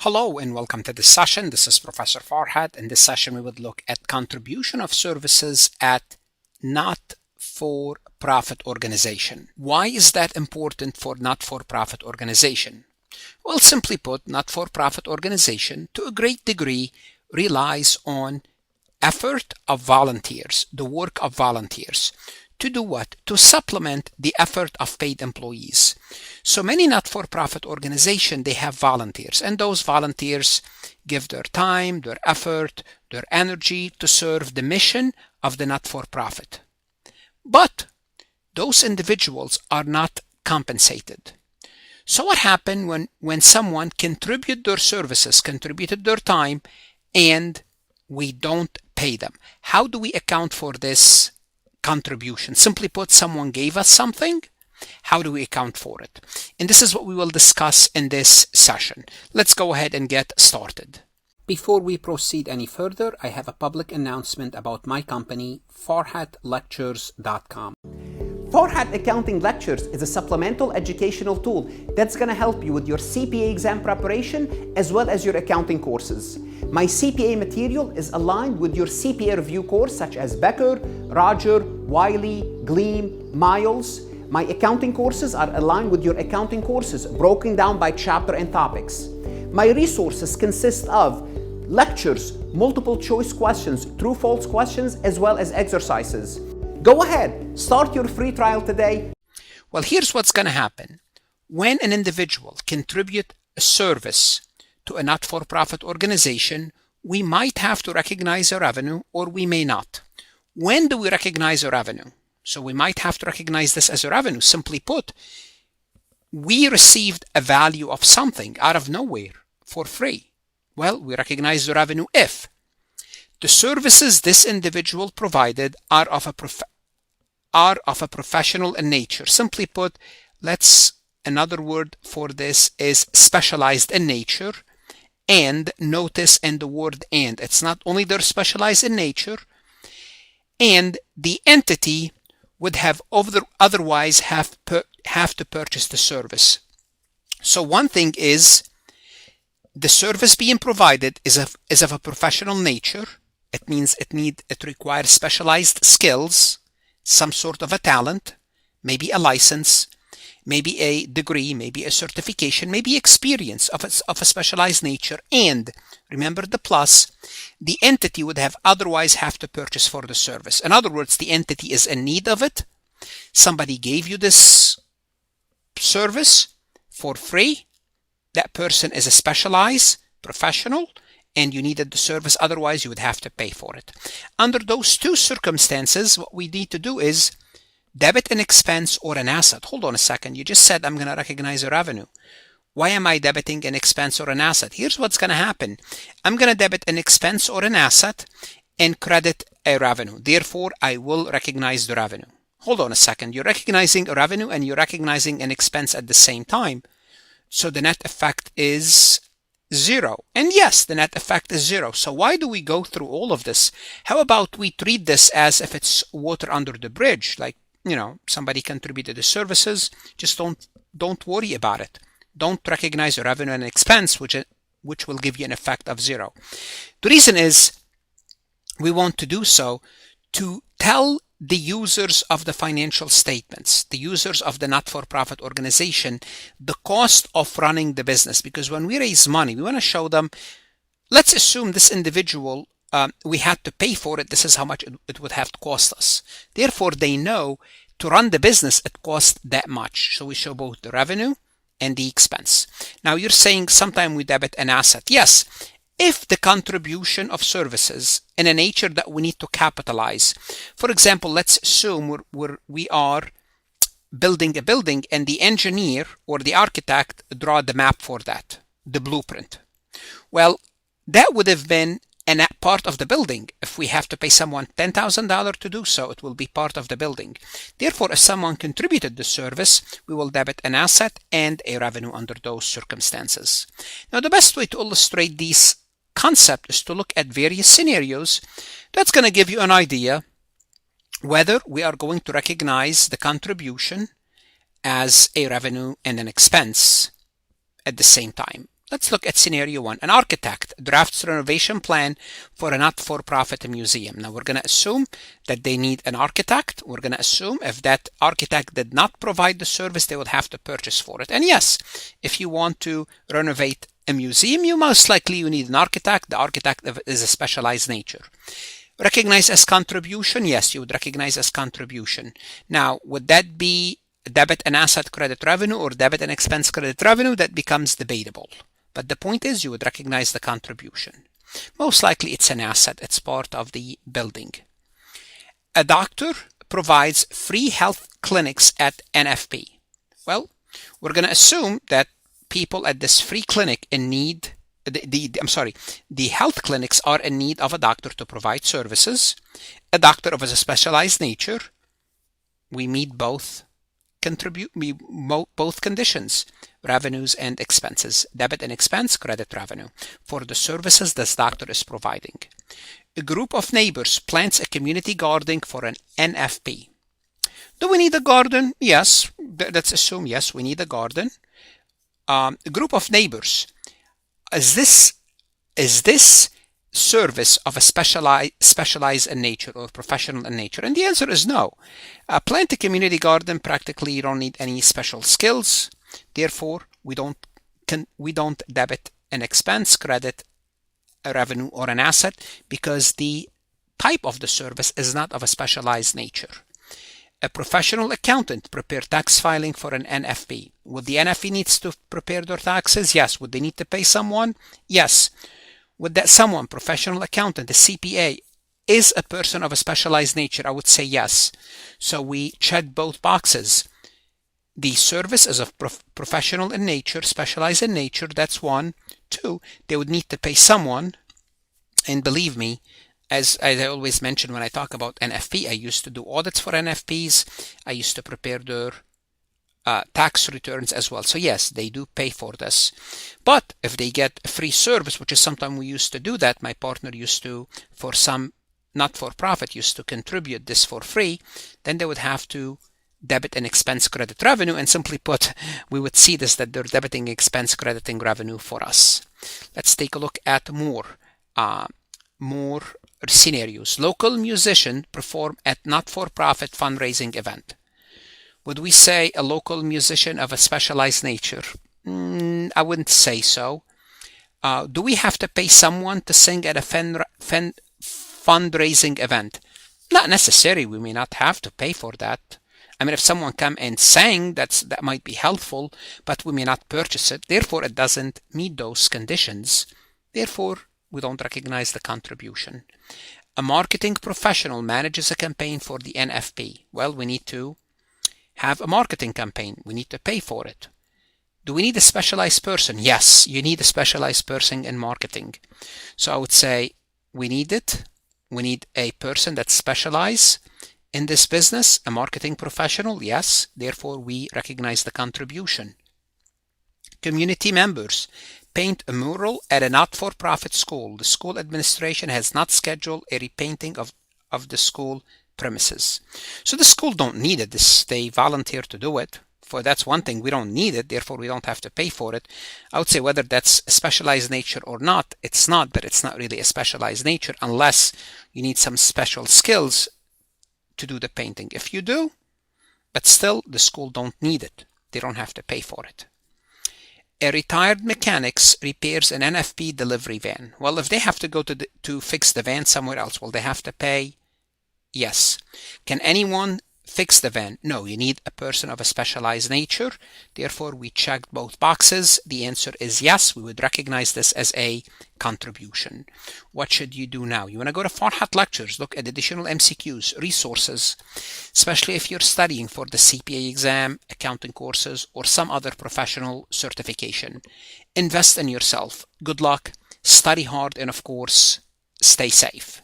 Hello and welcome to this session. This is Professor Farhat. In this session, we would look at contribution of services at not-for-profit organization. Why is that important for not-for-profit organization? Well, simply put, not-for-profit organization to a great degree relies on effort of volunteers, the work of volunteers. To do what? To supplement the effort of paid employees. So many not-for-profit organizations, they have volunteers, and those volunteers give their time, their effort, their energy to serve the mission of the not-for-profit. But those individuals are not compensated. So what happened when someone contributed their services, contributed their time, and we don't pay them? How do we account for this contribution? Simply put, someone gave us something. How do we account for it? And this is what we will discuss in this session. Let's go ahead and get started. Before we proceed any further, I have a public announcement about my company, farhatlectures.com. Farhat Accounting Lectures is a supplemental educational tool that's going to help you with your CPA exam preparation as well as your accounting courses. My CPA material is aligned with your CPA review course such as Becker, Roger, Wiley, Gleam, Miles. My accounting courses are aligned with your accounting courses broken down by chapter and topics. My resources consist of lectures, multiple choice questions, true-false questions, as well as exercises. Go ahead, start your free trial today. Well, here's what's going to happen. When an individual contributes a service to a not-for-profit organization, we might have to recognize a revenue or we may not. When do we recognize a revenue? So we might have to recognize this as a revenue. Simply put, we received a value of something out of nowhere for free. Well, we recognize the revenue if the services this individual provided are of a professional in nature. Simply put, another word for this is specialized in nature. And notice in the word and, it's not only they're specialized in nature, and the entity would have otherwise have to purchase the service. So one thing is the service being provided is of a professional nature. It means it requires specialized skills, some sort of a talent, maybe a license, maybe a degree, maybe a certification, maybe experience of a specialized nature. And remember the plus, the entity would otherwise have to purchase for the service. In other words, the entity is in need of it. Somebody gave you this service for free. That person is a specialized professional, and you needed the service, otherwise you would have to pay for it. Under those two circumstances, what we need to do is debit an expense or an asset. Hold on a second. You just said I'm going to recognize a revenue. Why am I debiting an expense or an asset? Here's what's going to happen. I'm going to debit an expense or an asset and credit a revenue. Therefore, I will recognize the revenue. Hold on a second. You're recognizing a revenue and you're recognizing an expense at the same time. So the net effect is 0. And yes, the net effect is 0. So why do we go through all of this? How about we treat this as if it's water under the bridge? Like, somebody contributed the services. Just don't worry about it. Don't recognize a revenue and expense, which will give you an effect of 0. The reason is we want to do so to tell the users of the financial statements, the users of the not-for-profit organization, the cost of running the business. Because when we raise money, we want to show them, let's assume this individual, we had to pay for it. This is how much it would have to cost us. Therefore, they know to run the business, it costs that much. So we show both the revenue and the expense. Now you're saying sometime we debit an asset. Yes. If the contribution of services in a nature that we need to capitalize. For example, let's assume we are building a building and the engineer or the architect draw the map for that, the blueprint. Well, that would have been a part of the building. If we have to pay someone $10,000 to do so, it will be part of the building. Therefore, if someone contributed the service, we will debit an asset and a revenue under those circumstances. Now, the best way to illustrate these concept is to look at various scenarios. That's going to give you an idea whether we are going to recognize the contribution as a revenue and an expense at the same time. Let's look at scenario 1. An architect drafts a renovation plan for a not-for-profit museum. Now we're going to assume that they need an architect. We're going to assume if that architect did not provide the service, they would have to purchase for it. And yes, if you want to renovate a museum, you need an architect. The architect is a specialized nature. Recognize as contribution? Yes, you would recognize as contribution. Now, would that be debit and asset credit revenue or debit and expense credit revenue? That becomes debatable. But the point is you would recognize the contribution. Most likely it's an asset. It's part of the building. A doctor provides free health clinics at NFP. Well, we're going to assume that people at this free clinic in need, the health clinics are in need of a doctor to provide services. A doctor of a specialized nature. We meet both conditions, revenues and expenses, debit and expense, credit revenue, for the services this doctor is providing. A group of neighbors plants a community garden for an NFP. Do we need a garden? Yes. Let's assume yes, we need a garden. A group of neighbors. Is this service of a specialized in nature or professional in nature? And the answer is no. Plant a community garden, practically you don't need any special skills. Therefore, we don't debit an expense, credit a revenue or an asset because the type of the service is not of a specialized nature. A professional accountant prepare tax filing for an NFP. Would the NFP needs to prepare their taxes? Yes. Would they need to pay someone? Yes. Would that someone, professional accountant, a CPA, is a person of a specialized nature? I would say yes. So we check both boxes. The service is of professional in nature, specialized in nature. That's one. Two, they would need to pay someone. And believe me, as I always mention when I talk about NFP, I used to do audits for NFPs. I used to prepare their tax returns as well. So yes, they do pay for this. But if they get a free service, which is sometimes we used to do that, my partner used to, for some not-for-profit, used to contribute this for free, then they would have to debit and expense credit revenue, and simply put, we would see this that they're debiting expense crediting revenue for us. Let's take a look at more scenarios. Local musician perform at not-for-profit fundraising event. Would we say a local musician of a specialized nature? I wouldn't say so. Do we have to pay someone to sing at a fundraising event? Not necessarily. We may not have to pay for that. I mean, if someone come and sang, that might be helpful, but we may not purchase it. Therefore, it doesn't meet those conditions. Therefore, we don't recognize the contribution. A marketing professional manages a campaign for the NFP. Well, we need to have a marketing campaign. We need to pay for it. Do we need a specialized person? Yes, you need a specialized person in marketing. So I would say we need it. We need a person that's specialized in this business, a marketing professional. Yes, therefore we recognize the contribution. Community members paint a mural at a not-for-profit school. The school administration has not scheduled a repainting of the school premises. So the school don't need it. They volunteer to do it. For that's one thing, we don't need it, therefore we don't have to pay for it. I would say whether that's a specialized nature or not, it's not, but it's not really a specialized nature unless you need some special skills to do the painting. If you do, but still the school don't need it. They don't have to pay for it. A retired mechanics repairs an NFP delivery van. Well, if they have to go to fix the van somewhere else, will they have to pay? Yes. Can anyone fix the van? No, you need a person of a specialized nature. Therefore, we checked both boxes. The answer is yes. We would recognize this as a contribution. What should you do now? You want to go to Farhat Lectures, look at additional MCQs, resources, especially if you're studying for the CPA exam, accounting courses, or some other professional certification. Invest in yourself. Good luck, study hard, and of course, stay safe.